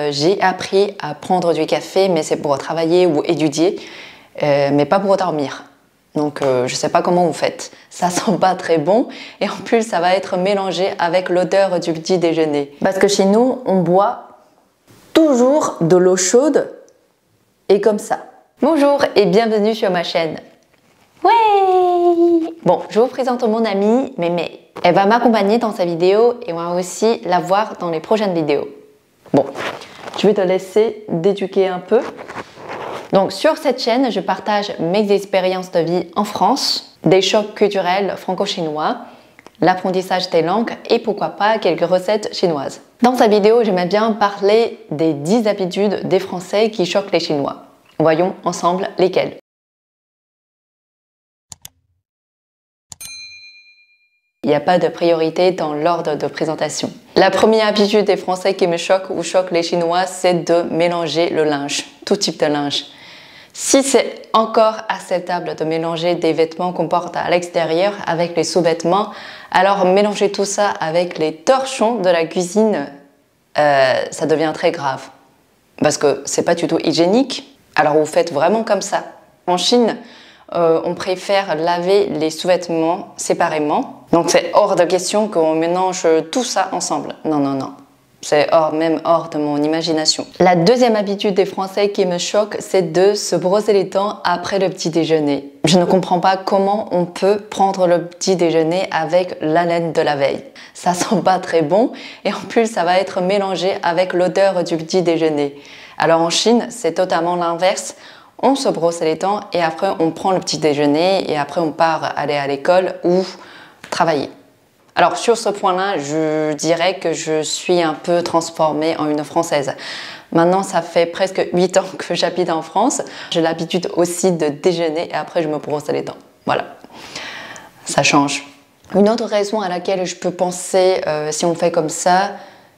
J'ai appris à prendre du café, mais c'est pour travailler ou étudier, mais pas pour dormir. Donc je sais pas comment vous faites. Ça sent pas très bon et en plus ça va être mélangé avec l'odeur du petit déjeuner. Parce que chez nous, on boit toujours de l'eau chaude et comme ça. Bonjour et bienvenue sur ma chaîne. Ouais. Bon, je vous présente mon amie Mémé. Elle va m'accompagner dans sa vidéo et on va aussi la voir dans les prochaines vidéos. Bon, je vais te laisser d'éduquer un peu. Donc sur cette chaîne, je partage mes expériences de vie en France, des chocs culturels franco-chinois, l'apprentissage des langues et pourquoi pas quelques recettes chinoises. Dans cette vidéo, j'aimerais bien parler des 10 habitudes des Français qui choquent les Chinois. Voyons ensemble lesquelles. Il n'y a pas de priorité dans l'ordre de présentation. La première habitude des Français qui me choque ou choque les Chinois, c'est de mélanger le linge, tout type de linge. Si c'est encore acceptable de mélanger des vêtements qu'on porte à l'extérieur avec les sous-vêtements, alors mélanger tout ça avec les torchons de la cuisine, ça devient très grave. Parce que c'est pas du tout hygiénique, alors vous faites vraiment comme ça. En Chine, on préfère laver les sous-vêtements séparément. Donc c'est hors de question qu'on mélange tout ça ensemble. Non, non, non. C'est même hors de mon imagination. La deuxième habitude des Français qui me choque, c'est de se brosser les dents après le petit déjeuner. Je ne comprends pas comment on peut prendre le petit déjeuner avec l'haleine de la veille. Ça sent pas très bon et en plus ça va être mélangé avec l'odeur du petit déjeuner. Alors en Chine, c'est totalement l'inverse. On se brosse les dents et après on prend le petit déjeuner et après on part aller à l'école ou travailler. Alors sur ce point-là, je dirais que je suis un peu transformée en une Française. Maintenant, ça fait presque 8 ans que j'habite en France. J'ai l'habitude aussi de déjeuner et après je me brosse les dents. Voilà, ça change. Une autre raison à laquelle je peux penser si on fait comme ça,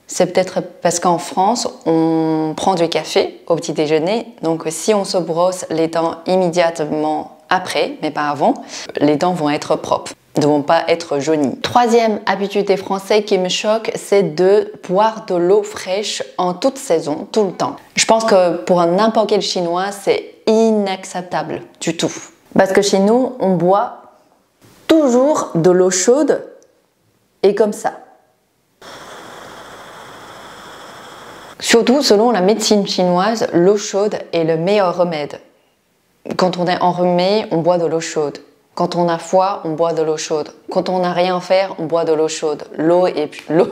c'est peut-être parce qu'en France, on prend du café au petit déjeuner. Donc si on se brosse les dents immédiatement après, mais pas avant, les dents vont être propres. Ne vont pas être jaunies. Troisième habitude des Français qui me choque, c'est de boire de l'eau fraîche en toute saison, tout le temps. Je pense que pour n'importe quel Chinois, c'est inacceptable du tout. Parce que chez nous, on boit toujours de l'eau chaude et comme ça. Surtout selon la médecine chinoise, l'eau chaude est le meilleur remède. Quand on est enrhumé, on boit de l'eau chaude. Quand on a froid, on boit de l'eau chaude. Quand on n'a rien à faire, on boit de l'eau chaude. L'eau et puis l'eau.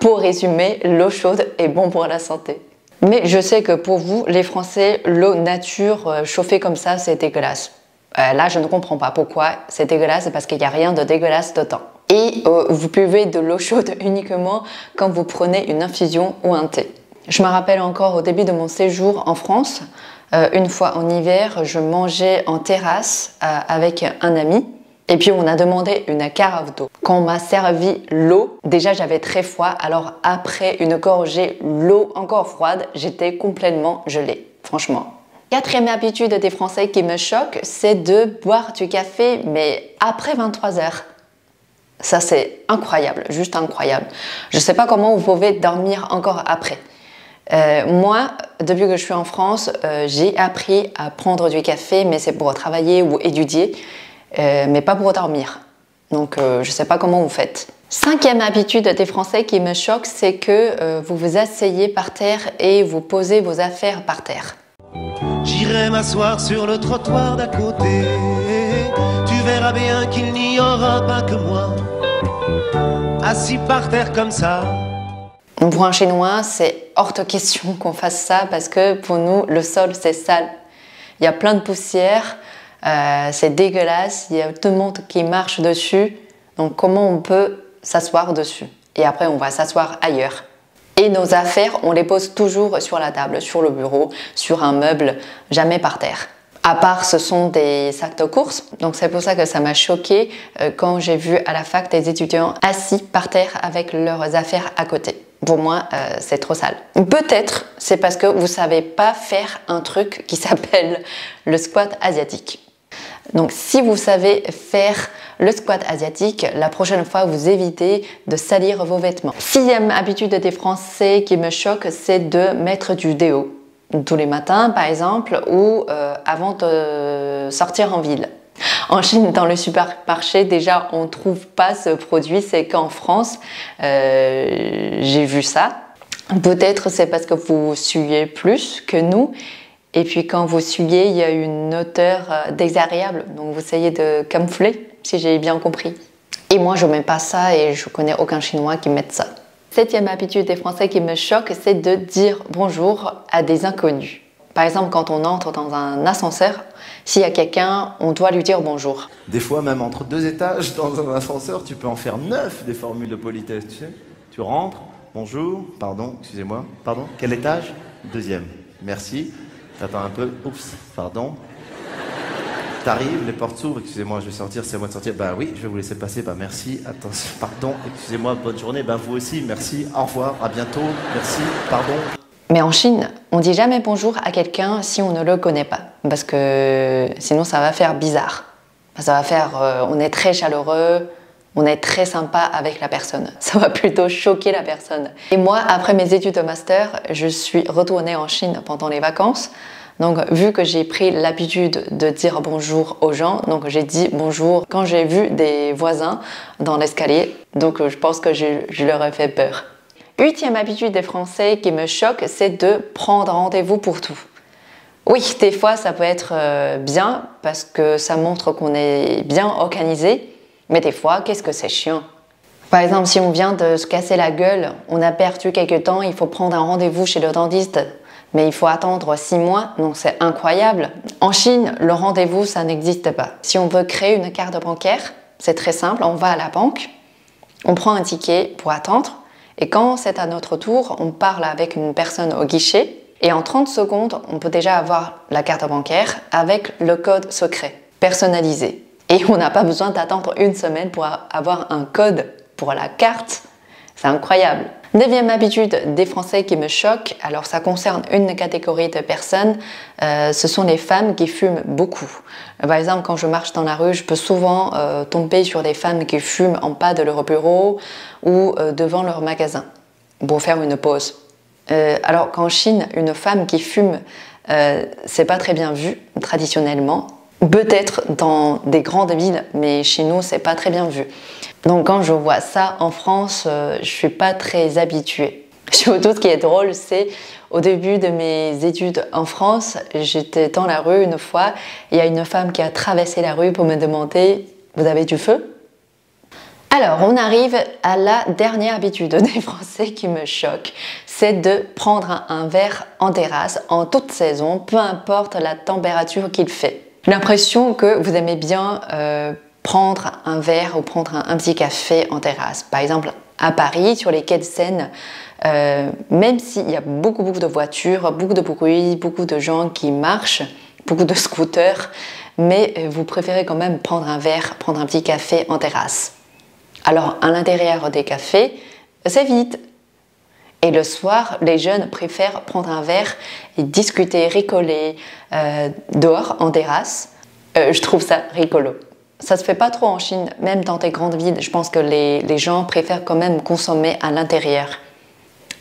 Pour résumer, l'eau chaude est bon pour la santé. Mais je sais que pour vous, les Français, l'eau nature chauffée comme ça, c'est dégueulasse. Là, je ne comprends pas pourquoi c'est dégueulasse, parce qu'il n'y a rien de dégueulasse dedans. Et vous buvez de l'eau chaude uniquement quand vous prenez une infusion ou un thé. Je me rappelle encore au début de mon séjour en France, une fois en hiver, je mangeais en terrasse avec un ami et puis on a demandé une carafe d'eau. Quand on m'a servi l'eau, déjà j'avais très froid, alors après une gorgée, l'eau encore froide, j'étais complètement gelée, franchement. Quatrième habitude des Français qui me choque, c'est de boire du café, mais après 23 heures. Ça c'est incroyable, juste incroyable. Je ne sais pas comment vous pouvez dormir encore après. Moi, depuis que je suis en France, j'ai appris à prendre du café, mais c'est pour travailler ou étudier, mais pas pour dormir. Donc, je ne sais pas comment vous faites. Cinquième habitude des Français qui me choque, c'est que vous vous asseyez par terre et vous posez vos affaires par terre. J'irai m'asseoir sur le trottoir d'à côté. Tu verras bien qu'il n'y aura pas que moi, assis par terre comme ça. Pour un Chinois, c'est hors de question qu'on fasse ça parce que pour nous, le sol, c'est sale. Il y a plein de poussière, c'est dégueulasse, il y a tout le monde qui marche dessus. Donc comment on peut s'asseoir dessus? Et après, on va s'asseoir ailleurs. Et nos affaires, on les pose toujours sur la table, sur le bureau, sur un meuble, jamais par terre. À part, ce sont des sacs de courses. Donc c'est pour ça que ça m'a choquée quand j'ai vu à la fac des étudiants assis par terre avec leurs affaires à côté. Pour moi, c'est trop sale. Peut-être c'est parce que vous ne savez pas faire un truc qui s'appelle le squat asiatique. Donc si vous savez faire le squat asiatique, la prochaine fois vous évitez de salir vos vêtements. 6e habitude des Français qui me choque, c'est de mettre du déo. Tous les matins par exemple, ou avant de sortir en ville. En Chine, dans le supermarché, déjà on ne trouve pas ce produit, c'est qu'en France, j'ai vu ça. Peut-être c'est parce que vous suyez plus que nous. Et puis quand vous suyez, il y a une odeur désagréable. Donc vous essayez de camoufler, si j'ai bien compris. Et moi, je ne mets pas ça et je connais aucun Chinois qui mette ça. 7e habitude des Français qui me choque, c'est de dire bonjour à des inconnus. Par exemple, quand on entre dans un ascenseur, s'il y a quelqu'un, on doit lui dire bonjour. Des fois, même entre 2 étages dans un ascenseur, tu peux en faire 9 des formules de politesse, tu sais. Tu rentres, bonjour, pardon, excusez-moi, pardon, quel étage? 2e, merci. T'attends un peu, oups, pardon. T'arrives, les portes s'ouvrent, excusez-moi, je vais sortir, c'est à moi de sortir. Bah oui, je vais vous laisser passer, bah merci, attention, pardon, excusez-moi, bonne journée, bah vous aussi, merci, au revoir, à bientôt, merci, pardon. Mais en Chine, on dit jamais bonjour à quelqu'un si on ne le connaît pas, parce que sinon ça va faire bizarre. Ça va faire, on est très chaleureux, on est très sympa avec la personne. Ça va plutôt choquer la personne. Et moi, après mes études de master, je suis retournée en Chine pendant les vacances. Donc, vu que j'ai pris l'habitude de dire bonjour aux gens, donc j'ai dit bonjour quand j'ai vu des voisins dans l'escalier. Donc, je pense que je leur ai fait peur. 8e habitude des Français qui me choque, c'est de prendre rendez-vous pour tout. Oui, des fois, ça peut être bien parce que ça montre qu'on est bien organisé. Mais des fois, qu'est-ce que c'est chiant. Par exemple, si on vient de se casser la gueule, on a perdu quelques temps, il faut prendre un rendez-vous chez le dentiste. Mais il faut attendre 6 mois, donc c'est incroyable. En Chine, le rendez-vous, ça n'existe pas. Si on veut créer une carte bancaire, c'est très simple, on va à la banque, on prend un ticket pour attendre, et quand c'est à notre tour, on parle avec une personne au guichet, et en 30 secondes, on peut déjà avoir la carte bancaire avec le code secret, personnalisé. Et on n'a pas besoin d'attendre 1 semaine pour avoir un code pour la carte. C'est incroyable. 9e habitude des Français qui me choque, alors ça concerne une catégorie de personnes, ce sont les femmes qui fument beaucoup. Par exemple, quand je marche dans la rue, je peux souvent tomber sur des femmes qui fument en bas de leur bureau ou devant leur magasin pour faire une pause. Alors qu'en Chine, une femme qui fume, c'est pas très bien vu traditionnellement. Peut-être dans des grandes villes, mais chez nous, c'est pas très bien vu. Donc quand je vois ça en France, je suis pas très habituée. Surtout, ce qui est drôle, c'est au début de mes études en France, j'étais dans la rue une fois, il y a une femme qui a traversé la rue pour me demander « Vous avez du feu ?» Alors, on arrive à la dernière habitude des Français qui me choque, c'est de prendre un verre en terrasse en toute saison, peu importe la température qu'il fait. J'ai l'impression que vous aimez bien prendre un verre ou prendre un petit café en terrasse. Par exemple, à Paris, sur les quais de Seine, même s'il y a beaucoup de voitures, beaucoup de bruit, beaucoup de gens qui marchent, beaucoup de scooters, mais vous préférez quand même prendre un verre, prendre un petit café en terrasse. Alors, à l'intérieur des cafés, c'est vide. Et le soir, les jeunes préfèrent prendre un verre et discuter, rigoler dehors, en terrasse. Je trouve ça rigolo. Ça se fait pas trop en Chine, même dans des grandes villes. Je pense que les gens préfèrent quand même consommer à l'intérieur.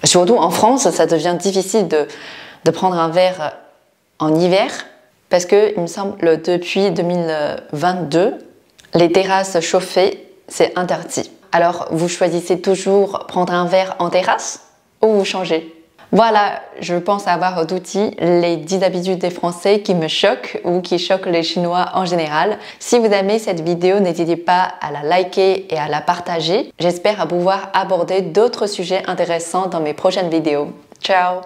Surtout en France, ça devient difficile de prendre un verre en hiver parce que, il me semble, depuis 2022, les terrasses chauffées, c'est interdit. Alors, vous choisissez toujours prendre un verre en terrasse ou vous changez? Voilà, je pense avoir d'outils les 10 habitudes des Français qui me choquent ou qui choquent les Chinois en général. Si vous aimez cette vidéo, n'hésitez pas à la liker et à la partager. J'espère pouvoir aborder d'autres sujets intéressants dans mes prochaines vidéos. Ciao!